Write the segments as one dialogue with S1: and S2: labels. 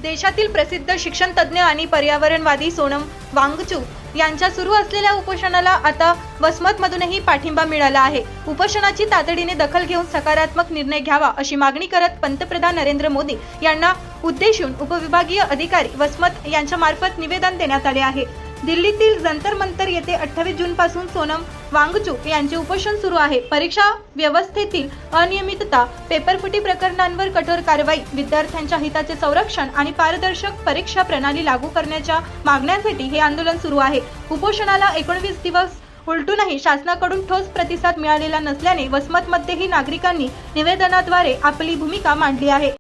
S1: देशातील प्रसिद्ध शिक्षण तज्ञ आणि पर्यावरणवादी सोनम वांगचुक यांच्या सुरू असलेल्या उपोषणाला आता वसमतमधूनही पाठिंबा मिळाला आहे। उपोषणाची तातडीने दखल घेऊन सकारात्मक निर्णय घ्यावा अशी मागणी करत पंतप्रधान नरेंद्र मोदी यांना उद्देशून उपविभागीय अधिकारी वसमत यांच्या मार्फत निवेदन देण्यात आले आहे। दिल्लीतील जंतर मंतर येथे 28 जून पासून सोनम वांगचुक यांचे उपोषण सुरू आहे। परीक्षा व्यवस्थेतील अनियमितता, पेपरफुटी प्रकरणांवर कठोर कारवाई, विद्यार्थ्यांच्या हिताचे संरक्षण आणि पारदर्शक परीक्षा प्रणाली लागू करण्याच्या मागण्यांसाठी हे आंदोलन सुरू आहे। उपोषणाला 19 दिवस उलटूनही शासनाकडून ठोस प्रतिसाद मिळालेला नसल्याने वसमतमध्येही नागरिकांनी निवेदनाद्वारे आपली भूमिका मांडली आहे।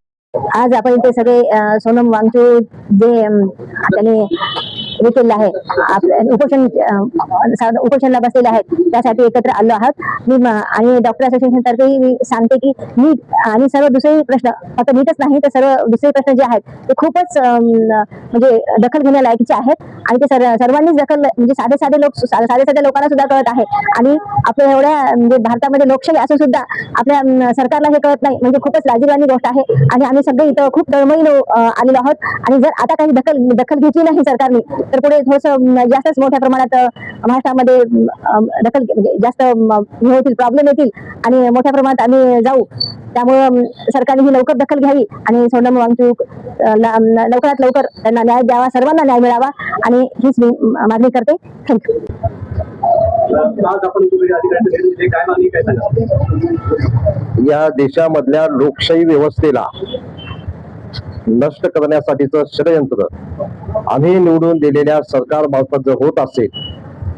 S2: आज आपण इथे सगळे सोनम वांगचुक जे त्यांनी केलेलं आहे उपोषणला बसलेले आहेत त्यासाठी एकत्र आलो आहोत। मी आणि डॉक्टर असोसिएशन तर्फे मी सांगते की नीट आणि सर्व दुसरे प्रश्न, फक्त नीटच नाही तर सर्व दुसरे प्रश्न जे आहेत ते खूपच म्हणजे दखल घेण्या लायकीचे आहेत आणि ते सर्वांनीच दखल म्हणजे साधे लोकांना सुद्धा कळत आहे। आणि आपल्या एवढ्या म्हणजे भारतामध्ये लोकशाही असून सुद्धा आपल्या सरकारला हे कळत नाही म्हणजे खूपच लाजिरवाणी गोष्ट आहे। आणि आम्ही सगळे इथं खूप तळमळीने आलेलो आहोत आणि जर आता काही दखल घेतली नाही सरकारने तर पुढे थोडंसं जास्तच मोठ्या प्रमाणात महाराष्ट्रामध्ये दखल म्हणजे जास्त होतील, प्रॉब्लेम येतील आणि मोठ्या प्रमाणात आम्ही जाऊ। त्यामुळे सरकारने ही लवकर दखल घ्यावी आणि सोनम वांगचुक लवकरात लवकर त्यांना न्याय द्यावा, सर्वांना न्याय मिळावा आणि हीच मी मागणी करते। थँक्यू।
S3: या देशामधल्या लोकशाही व्यवस्थेला नष्ट करण्यासाठीचं षडयंत्र आम्ही निवडून दिलेल्या सरकारमार्फत जर होत असेल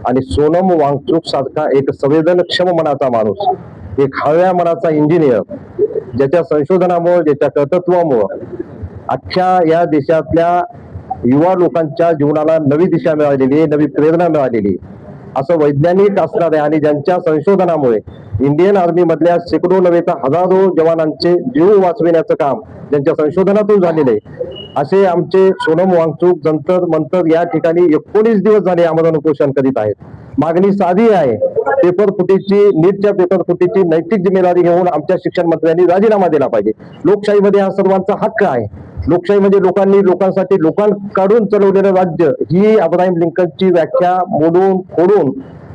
S3: आणि सोनम वांगचुक सारखा एक संवेदनक्षम मनाचा माणूस, एक हळव्या मनाचा इंजिनियर, ज्याच्या संशोधनामुळे, ज्याच्या कर्तृत्वामुळे अख्ख्या या देशातल्या युवा लोकांच्या जीवनाला नवी दिशा मिळालेली, नवी प्रेरणा मिळालेली, असं वैज्ञानिक असणारे आणि ज्यांच्या संशोधनामुळे इंडियन आर्मी मधल्या शेकडो नव्हे तर हजारो जवानांचे जीव वाचविण्याचं काम ज्यांच्या संशोधनातून झालेले आहे, असे आमचे सोनम वांगचुक जंतर मंतर या ठिकाणी 19 दिवस झाले आमरण उपोषण करीत आहेत। मागणी साधी आहे, पेपर फुटीची, नीटच्या पेपर फुटीची नैतिक जिम्मेदारी घेऊन आमच्या शिक्षण मंत्र्यांनी राजीनामा दिला पाहिजे। लोकशाहीमध्ये हा सर्वांचा हक्क आहे। लोकशाही म्हणजे लोकांसाठी लोकांकडून चालवलेलं राज्य ही अब्राहिम लिंकनची व्याख्या मोडून फोडून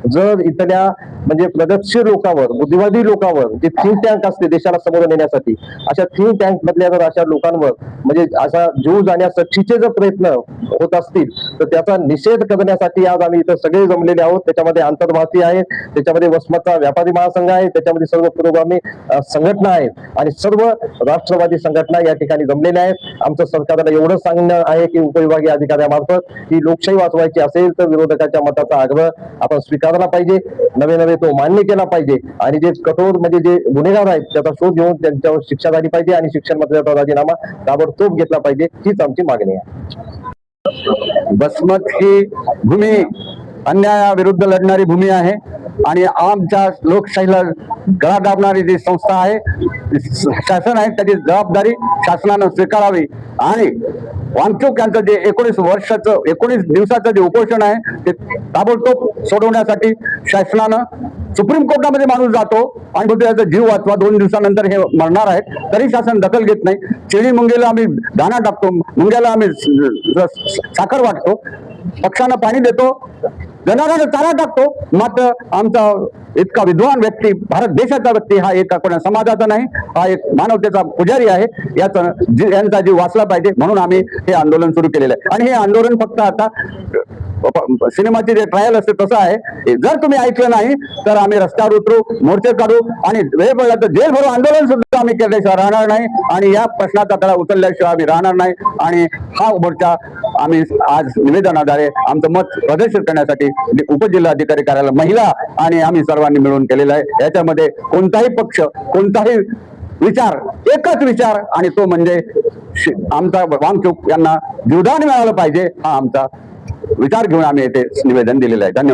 S3: जर इथल्या म्हणजे प्रगतशील लोकांवर, बुद्धिवादी लोकांवर, जे थिंक टँक असते देशाला समोर नेण्यासाठी, अशा थिंक टँक मधल्या जर अशा लोकांवर म्हणजे असा जीव जाण्यासाठीचे जर प्रयत्न होत असतील तर त्याचा निषेध करण्यासाठी आज आम्ही इथं सगळे जमलेले आहोत। त्याच्यामध्ये आंतरभारतीय आहेत, त्याच्यामध्ये वसमतचा व्यापारी महासंघ आहे, त्याच्यामध्ये सर्व पुरोगामी संघटना आहेत आणि सर्व राष्ट्रवादी संघटना या ठिकाणी जमलेल्या आहेत। आमचं सरकारला एवढं सांगणं आहे की उपविभागीय अधिकाऱ्यामार्फत ही लोकशाही वाचवायची असेल तर विरोधकाच्या मताचा आग्रह आपण स्वीकारला पाहिजे, नवे तो मान्य केला पाहिजे आणि जे कठोर म्हणजे जे गुन्हेगार आहेत त्याचा शोध घेऊन त्यांच्यावर शिक्षा झाली पाहिजे आणि शिक्षण मंत्र्याचा राजीनामा ताबडतोब घेतला पाहिजे, हीच आमची मागणी आहे।
S4: वसमत ही भूमी अन्यायाविरुद्ध लढणारी भूमी आहे आणि आमच्या लोकशाहीला गळा दाबणारी जी संस्था आहे, शासन आहे, त्याची जबाबदारी शासनानं स्वीकारावी आणि वांगचुक यांचं जे 19 दिवसाचं जे उपोषण आहे ते ताबडतोब सोडवण्यासाठी शासनानं सुप्रीम कोर्टामध्ये माणूस जातो आणि बोलतो याचा जीव वाचवा, 2 दिवसानंतर हे मरणार आहेत, तरी शासन दखल घेत नाही। शेळी मुंगीला आम्ही दाणा टाकतो, मुंग्याला आम्ही साखर वाटतो, पक्ष्यांना पाणी देतो, जनावरांना चारा टाकतो, मात्र आमचा इतका विद्वान व्यक्ती, भारत देशाचा व्यक्ती हा एक कोणा समाजाचा नाही, हा एक मानवतेचा पुजारी आहे, यांचा जीव वाचला पाहिजे म्हणून आम्ही हे आंदोलन सुरू केलेलं आहे। आणि हे आंदोलन फक्त आता सिनेमाचे जे ट्रायल असते तसं आहे, जर तुम्ही ऐकलं नाही तर आम्ही रस्त्यावर उतरू, मोर्चे काढू आणि वेळ पडला तर जेल भरू आंदोलन सुद्धा आम्ही केल्याशिवाय राहणार नाही आणि या प्रश्नाचा तडा उचलल्याशिवाय आम्ही राहणार नाही। आणि हा मोर्चा आम्ही आज निवेदनाद्वारे आमचं मत प्रदर्शित करण्यासाठी उपजिल्हाधिकारी कार्यालय, महिला आणि आम्ही सर्वांनी मिळून केलेला आहे। याच्यामध्ये कोणताही पक्ष, कोणताही विचार, एकच विचार आणि तो म्हणजे आमचा वांगचुक यांना जीवदान मिळालं पाहिजे, हा आमचा विचार घेऊन आम्ही येथे निवेदन दिलेलं आहे। धन्यवाद।